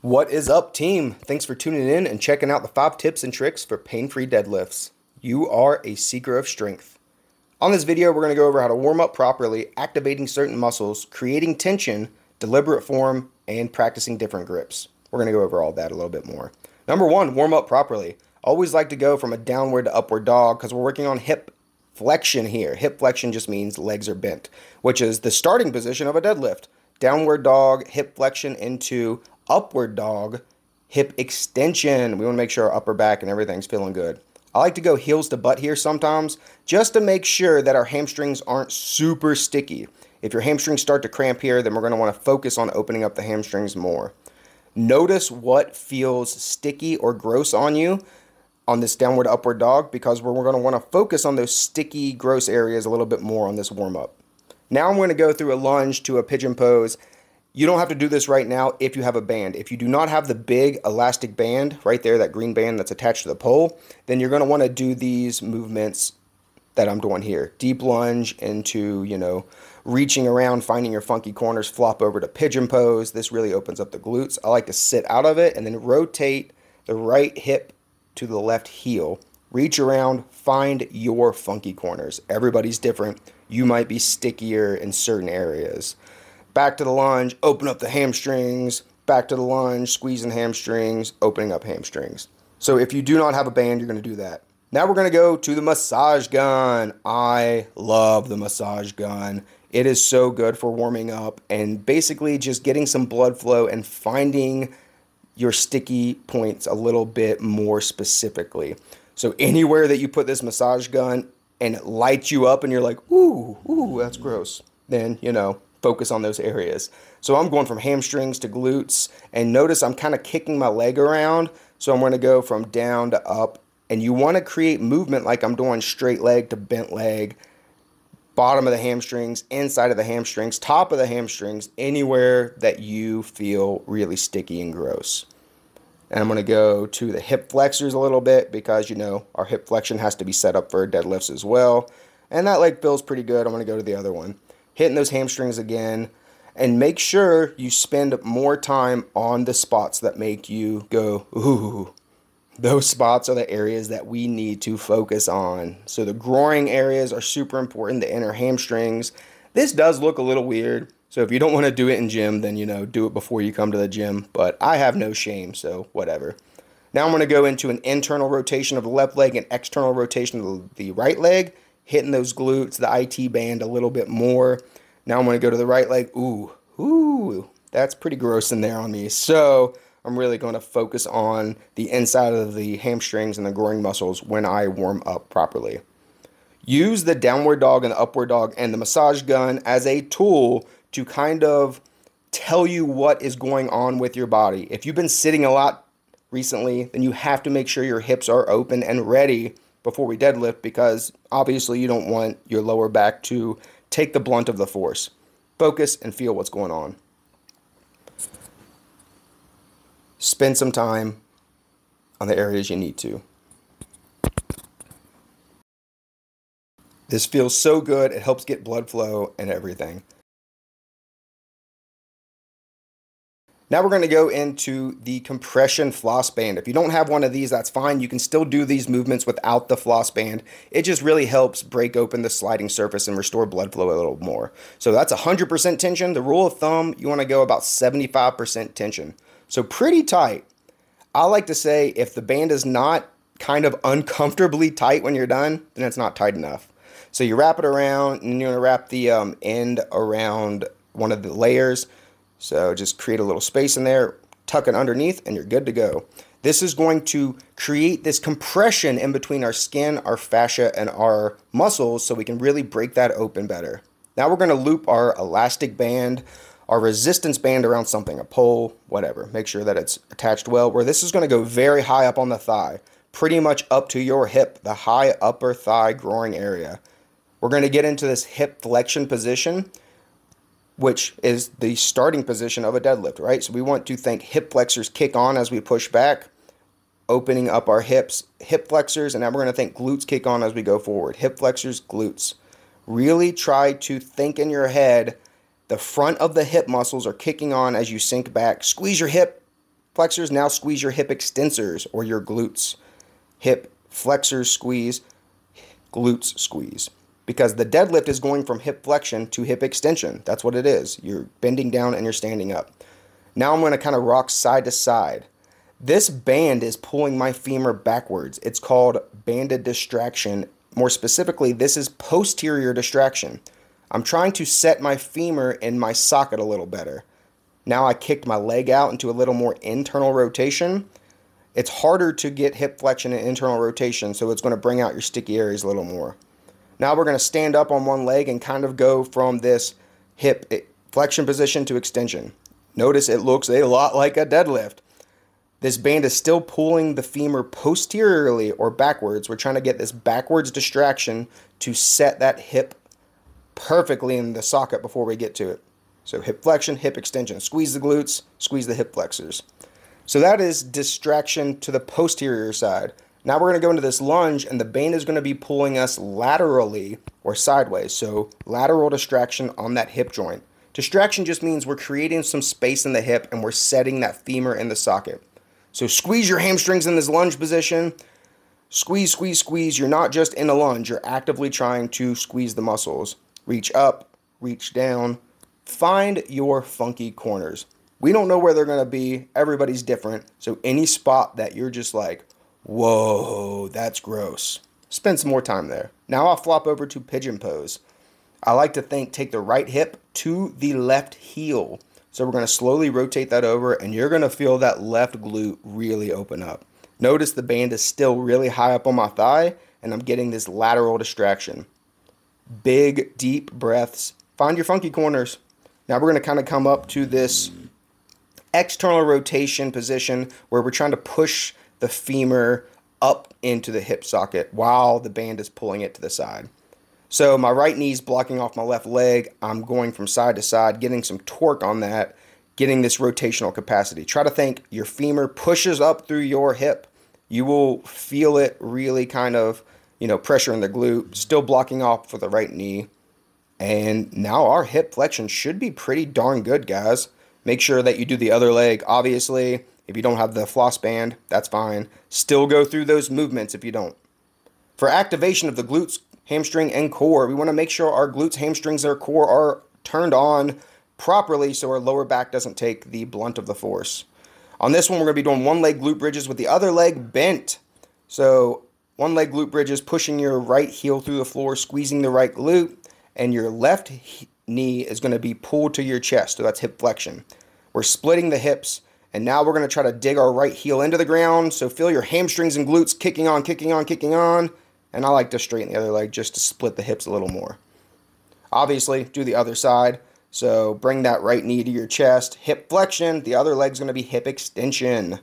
What is up, team? Thanks for tuning in and checking out the 5 tips and tricks for pain-free deadlifts. You are a seeker of strength. On this video, we're going to go over how to warm up properly, activating certain muscles, creating tension, deliberate form, and practicing different grips. We're going to go over all that a little bit more. Number 1, warm up properly. Always like to go from a downward to upward dog because we're working on hip flexion here. Hip flexion just means legs are bent, which is the starting position of a deadlift. Downward dog, hip flexion into upward dog, hip extension. We want to make sure our upper back and everything's feeling good. I like to go heels to butt here sometimes just to make sure that our hamstrings aren't super sticky. If your hamstrings start to cramp here, then we're going to want to focus on opening up the hamstrings more. Notice what feels sticky or gross on you on this downward upward dog because we're going to want to focus on those sticky, gross areas a little bit more on this warm up. Now I'm going to go through a lunge to a pigeon pose. You don't have to do this right now if you have a band. If you do not have the big elastic band right there, that green band that's attached to the pole, then you're going to want to do these movements that I'm doing here. Deep lunge into, reaching around, finding your funky corners, flop over to pigeon pose. This really opens up the glutes. I like to sit out of it and then rotate the right hip to the left heel. Reach around, find your funky corners. Everybody's different. You might be stickier in certain areas. Back to the lunge, open up the hamstrings. Back to the lunge, squeezing hamstrings, opening up hamstrings. So if you do not have a band, you're going to do that. Now we're going to go to the massage gun. I love the massage gun. It is so good for warming up and basically just getting some blood flow and finding your sticky points a little bit more specifically. So anywhere that you put this massage gun and it lights you up and you're like, ooh, that's gross, then, focus on those areas. So I'm going from hamstrings to glutes, and notice I'm kind of kicking my leg around. So I'm going to go from down to up, and you want to create movement like I'm doing straight leg to bent leg, bottom of the hamstrings, inside of the hamstrings, top of the hamstrings, anywhere that you feel really sticky and gross. And I'm going to go to the hip flexors a little bit because, our hip flexion has to be set up for deadlifts as well. And that leg feels pretty good. I'm going to go to the other one. Hitting those hamstrings again, and make sure you spend more time on the spots that make you go, ooh. Those spots are the areas that we need to focus on. So the groin areas are super important, the inner hamstrings. This does look a little weird, so if you don't want to do it in gym, then, do it before you come to the gym, but I have no shame, so whatever. Now I'm going to go into an internal rotation of the left leg and external rotation of the right leg, hitting those glutes, the IT band a little bit more. Now I'm going to go to the right leg. Ooh, that's pretty gross in there on me. So I'm really going to focus on the inside of the hamstrings and the groin muscles when I warm up properly. Use the downward dog and the upward dog and the massage gun as a tool to kind of tell you what is going on with your body. If you've been sitting a lot recently, then you have to make sure your hips are open and ready before we deadlift, because obviously you don't want your lower back to take the blunt of the force. Focus and feel what's going on. Spend some time on the areas you need to. This feels so good. It helps get blood flow and everything. Now we're going to go into the compression floss band. If you don't have one of these, that's fine. You can still do these movements without the floss band. It just really helps break open the sliding surface and restore blood flow a little more. So that's 100% tension. The rule of thumb, you want to go about 75% tension. So pretty tight. I like to say if the band is not kind of uncomfortably tight when you're done, then it's not tight enough. So you wrap it around, and you want to wrap the end around one of the layers. So just create a little space in there, tuck it underneath, and you're good to go. This is going to create this compression in between our skin, our fascia, and our muscles so we can really break that open better. Now we're going to loop our elastic band, our resistance band around something, a pole, whatever. Make sure that it's attached well, where this is going to go very high up on the thigh, pretty much up to your hip, the high upper thigh groin area. We're going to get into this hip flexion position, which is the starting position of a deadlift, right? So we want to think hip flexors kick on as we push back, opening up our hips, hip flexors, and now we're going to think glutes kick on as we go forward. Hip flexors, glutes. Really try to think in your head The front of the hip muscles are kicking on as you sink back. Squeeze your hip, flexors, now squeeze your hip extensors or your glutes. Hip flexors squeeze, glutes squeeze. Because the deadlift is going from hip flexion to hip extension. That's what it is. You're bending down and you're standing up. Now I'm going to kind of rock side to side. This band is pulling my femur backwards. It's called banded distraction. More specifically, this is posterior distraction. I'm trying to set my femur in my socket a little better. Now I kicked my leg out into a little more internal rotation. It's harder to get hip flexion and internal rotation, so it's going to bring out your sticky areas a little more. Now we're going to stand up on one leg and kind of go from this hip flexion position to extension. Notice it looks a lot like a deadlift. This band is still pulling the femur posteriorly or backwards. We're trying to get this backwards distraction to set that hip perfectly in the socket before we get to it. So hip flexion, hip extension. Squeeze the glutes, squeeze the hip flexors. So that is distraction to the posterior side. Now we're going to go into this lunge, and the band is going to be pulling us laterally or sideways. So lateral distraction on that hip joint. Distraction just means we're creating some space in the hip and we're setting that femur in the socket. So squeeze your hamstrings in this lunge position. Squeeze, squeeze, squeeze. You're not just in a lunge. You're actively trying to squeeze the muscles. Reach up, reach down. Find your funky corners. We don't know where they're going to be. Everybody's different. So any spot that you're just like, whoa, that's gross, spend some more time there. Now I'll flop over to pigeon pose. I like to take the right hip to the left heel. So we're going to slowly rotate that over, and you're going to feel that left glute really open up. Notice the band is still really high up on my thigh, and I'm getting this lateral distraction. Big, deep breaths. Find your funky corners. Now we're going to kind of come up to this external rotation position where we're trying to push the femur up into the hip socket while the band is pulling it to the side. So my right knee is blocking off my left leg. I'm going from side to side, getting some torque on that, getting this rotational capacity. Try to think your femur pushes up through your hip. You will feel it really kind of, pressure in the glute, still blocking off for the right knee. And now our hip flexion should be pretty darn good, guys. Make sure that you do the other leg. Obviously, if you don't have the floss band, that's fine. Still go through those movements if you don't. For activation of the glutes, hamstring, and core, we want to make sure our glutes, hamstrings, and our core are turned on properly so our lower back doesn't take the blunt of the force. On this one, we're going to be doing one leg glute bridges with the other leg bent. So one leg glute bridges, pushing your right heel through the floor, squeezing the right glute, and your left knee is going to be pulled to your chest. So that's hip flexion. We're splitting the hips. And now we're going to try to dig our right heel into the ground. So feel your hamstrings and glutes kicking on, kicking on, kicking on. And I like to straighten the other leg just to split the hips a little more. Obviously, do the other side. So bring that right knee to your chest. Hip flexion. The other leg's going to be hip extension.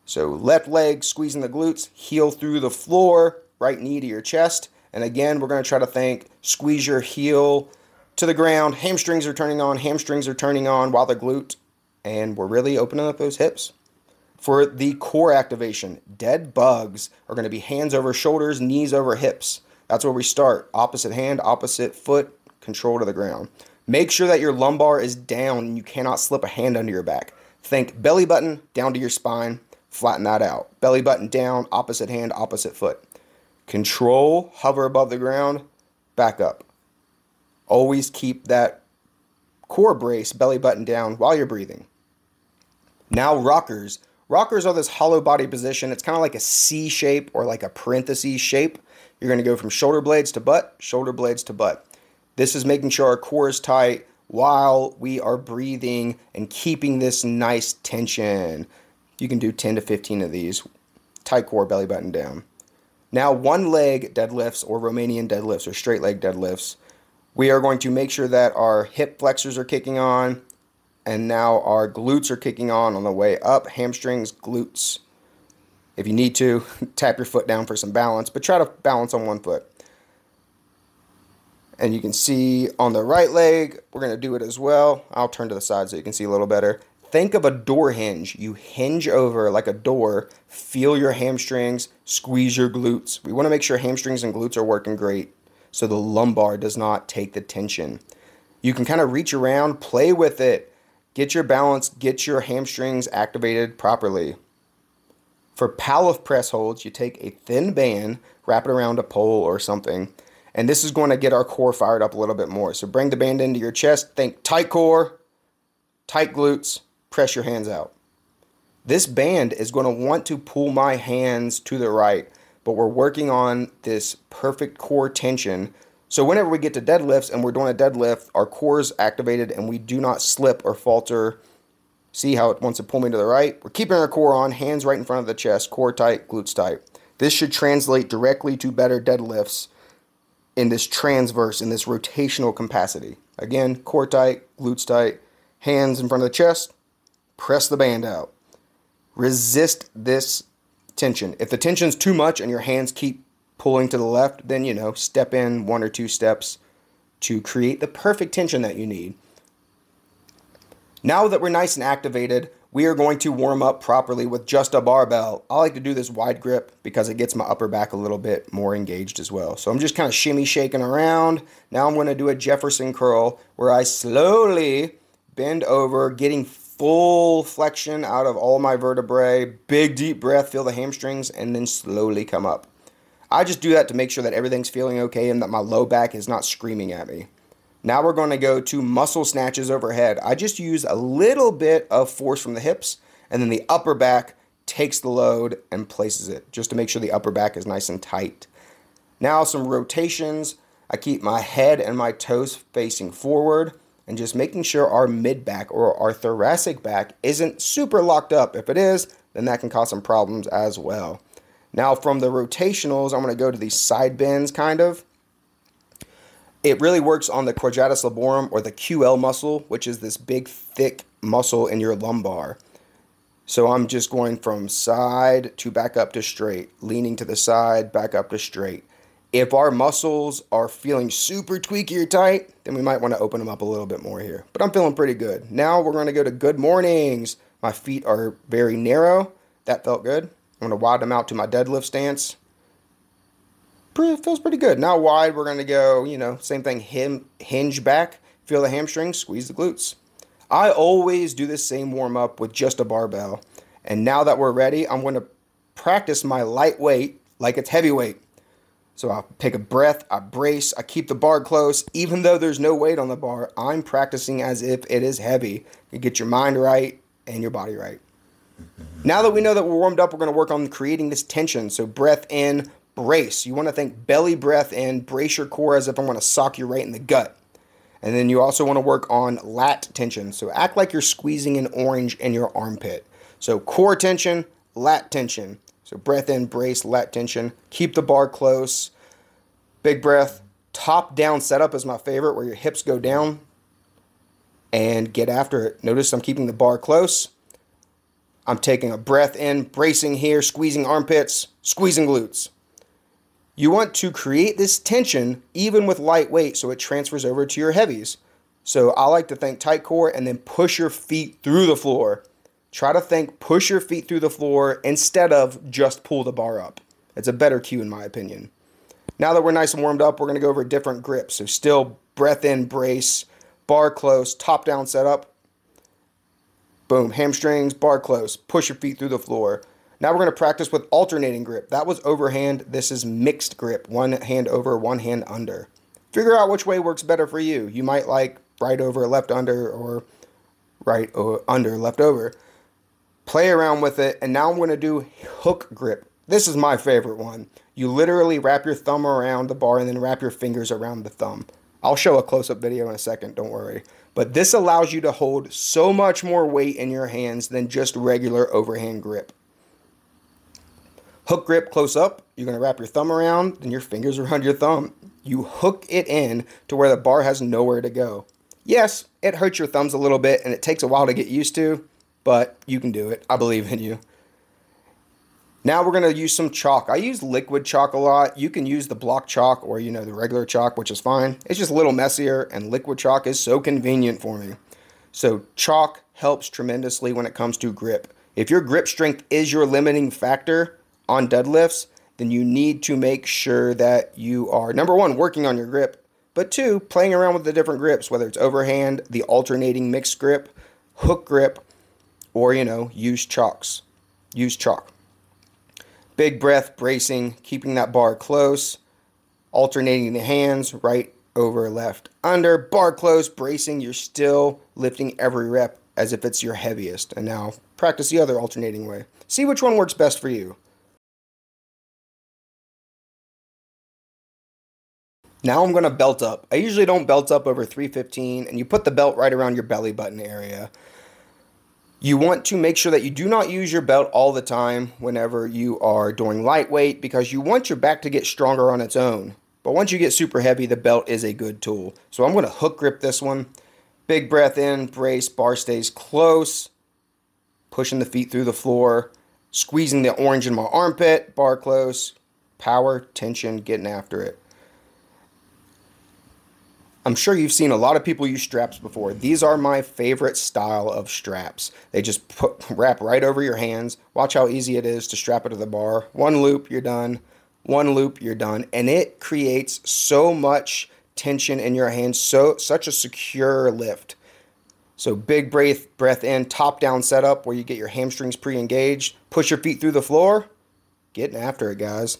So left leg squeezing the glutes. Heel through the floor. Right knee to your chest. And again, we're going to try to squeeze your heel to the ground. Hamstrings are turning on. Hamstrings are turning on while the glute. And we're really opening up those hips. For the core activation, dead bugs are going to be hands over shoulders, knees over hips. That's where we start. Opposite hand, opposite foot, control to the ground. Make sure that your lumbar is down and you cannot slip a hand under your back. Think belly button down to your spine, flatten that out. Belly button down, opposite hand, opposite foot. Control, hover above the ground, back up. Always keep that core brace, belly button down while you're breathing. Now rockers. Rockers are this hollow body position. It's kind of like a C shape or like a parentheses shape. You're going to go from shoulder blades to butt, shoulder blades to butt. This is making sure our core is tight while we are breathing and keeping this nice tension. You can do 10 to 15 of these. Tight core, belly button down. Now one leg deadlifts or Romanian deadlifts or straight leg deadlifts. We are going to make sure that our hip flexors are kicking on. And now our glutes are kicking on the way up. Hamstrings, glutes. If you need to, tap your foot down for some balance, but try to balance on one foot. And you can see on the right leg, we're going to do it as well. I'll turn to the side so you can see a little better. Think of a door hinge. You hinge over like a door. Feel your hamstrings, squeeze your glutes. We want to make sure hamstrings and glutes are working great so the lumbar does not take the tension. You can kind of reach around, play with it. Get your balance, get your hamstrings activated properly. For powerlift press holds, you take a thin band, wrap it around a pole or something, and this is going to get our core fired up a little bit more. So bring the band into your chest, think tight core, tight glutes, press your hands out. This band is going to want to pull my hands to the right, but we're working on this perfect core tension. So whenever we get to deadlifts and we're doing a deadlift, our core is activated and we do not slip or falter. See how it wants to pull me to the right? We're keeping our core on, hands right in front of the chest, core tight, glutes tight. This should translate directly to better deadlifts in this transverse, in this rotational capacity. Again, core tight, glutes tight, hands in front of the chest, press the band out. Resist this tension. If the tension's too much and your hands keep pulling to the left, then, step in 1 or 2 steps to create the perfect tension that you need. Now that we're nice and activated, we are going to warm up properly with just a barbell. I like to do this wide grip because it gets my upper back a little bit more engaged as well. So I'm just kind of shimmy shaking around. Now I'm going to do a Jefferson curl where I slowly bend over, getting full flexion out of all my vertebrae. Big deep breath, feel the hamstrings, and then slowly come up. I just do that to make sure that everything's feeling okay and that my low back is not screaming at me. Now we're going to go to muscle snatches overhead. I just use a little bit of force from the hips, and then the upper back takes the load and places it, just to make sure the upper back is nice and tight. Now some rotations. I keep my head and my toes facing forward, and just making sure our mid back or our thoracic back isn't super locked up. If it is, then that can cause some problems as well. Now from the rotationals, I'm going to go to these side bends kind of. It really works on the quadratus lumborum or the QL muscle, which is this big thick muscle in your lumbar. So I'm just going from side to back up to straight, leaning to the side, back up to straight. If our muscles are feeling super tweaky or tight, then we might want to open them up a little bit more here. But I'm feeling pretty good. Now we're going to go to good mornings. My feet are very narrow. That felt good. I'm going to widen them out to my deadlift stance. Feels pretty good. Now wide, we're going to go, same thing, hinge back, feel the hamstrings, squeeze the glutes. I always do this same warm-up with just a barbell. And now that we're ready, I'm going to practice my light weight like it's heavyweight. So I'll take a breath, I brace, I keep the bar close. Even though there's no weight on the bar, I'm practicing as if it is heavy. You get your mind right and your body right. Now that we know that we're warmed up, we're going to work on creating this tension. So breath in, brace. You want to think belly breath in, brace your core as if I'm going to sock you right in the gut. And then you also want to work on lat tension. So act like you're squeezing an orange in your armpit. So core tension, lat tension. So breath in, brace, lat tension. Keep the bar close. Big breath. Top down setup is my favorite, where your hips go down. And get after it. Notice I'm keeping the bar close. I'm taking a breath in, bracing here, squeezing armpits, squeezing glutes. You want to create this tension even with light weight so it transfers over to your heavies. So I like to think tight core and then push your feet through the floor. Try to think push your feet through the floor instead of just pull the bar up. It's a better cue in my opinion. Now that we're nice and warmed up, we're going to go over different grips. So still breath in, brace, bar close, top down setup. Boom, hamstrings, bar close, push your feet through the floor. Now we're going to practice with alternating grip. That was overhand. This is mixed grip. One hand over, one hand under. Figure out which way works better for you. You might like right over, left under, or right under, left over. Play around with it. And now I'm going to do hook grip. This is my favorite one. You literally wrap your thumb around the bar and then wrap your fingers around the thumb. I'll show a close-up video in a second, don't worry. But this allows you to hold so much more weight in your hands than just regular overhand grip. Hook grip close up, you're going to wrap your thumb around, then your fingers around your thumb. You hook it in to where the bar has nowhere to go. Yes, it hurts your thumbs a little bit and it takes a while to get used to, but you can do it. I believe in you. Now we're going to use some chalk. I use liquid chalk a lot. You can use the block chalk or, the regular chalk, which is fine. It's just a little messier, and liquid chalk is so convenient for me. So chalk helps tremendously when it comes to grip. If your grip strength is your limiting factor on deadlifts, then you need to make sure that you are, number one, working on your grip, but two, playing around with the different grips, whether it's overhand, the alternating mixed grip, hook grip, or, use chalks. Use chalk. Big breath, bracing, keeping that bar close, alternating the hands, right over, left, under, bar close, bracing. You're still lifting every rep as if it's your heaviest. And now practice the other alternating way. See which one works best for you. Now I'm going to belt up. I usually don't belt up over 315, and you put the belt right around your belly button area. You want to make sure that you do not use your belt all the time whenever you are doing lightweight, because you want your back to get stronger on its own. But once you get super heavy, the belt is a good tool. So I'm going to hook grip this one. Big breath in, brace, bar stays close. Pushing the feet through the floor. Squeezing the orange in my armpit, bar close. Power, tension, getting after it. I'm sure you've seen a lot of people use straps before. These are my favorite style of straps. They just wrap right over your hands. Watch how easy it is to strap it to the bar. One loop, you're done. One loop, you're done. And it creates so much tension in your hands, such a secure lift. So big breath in, top down setup where you get your hamstrings pre-engaged. Push your feet through the floor. Getting after it, guys.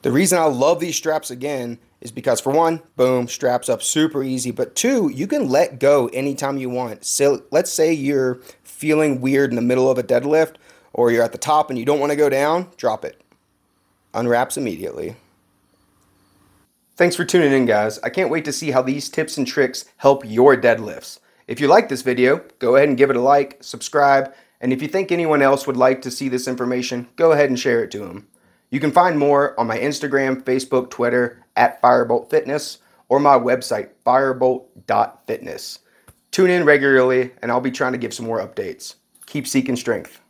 The reason I love these straps again is because, for one, boom, straps up super easy. But two, you can let go anytime you want. So let's say you're feeling weird in the middle of a deadlift, or you're at the top and you don't want to go down, drop it. Unwraps immediately. Thanks for tuning in, guys. I can't wait to see how these tips and tricks help your deadlifts. If you like this video, go ahead and give it a like, subscribe, and if you think anyone else would like to see this information, go ahead and share it to them. You can find more on my Instagram, Facebook, Twitter, at Firebolt Fitness, or my website, firebolt.fitness. Tune in regularly, and I'll be trying to give some more updates. Keep seeking strength.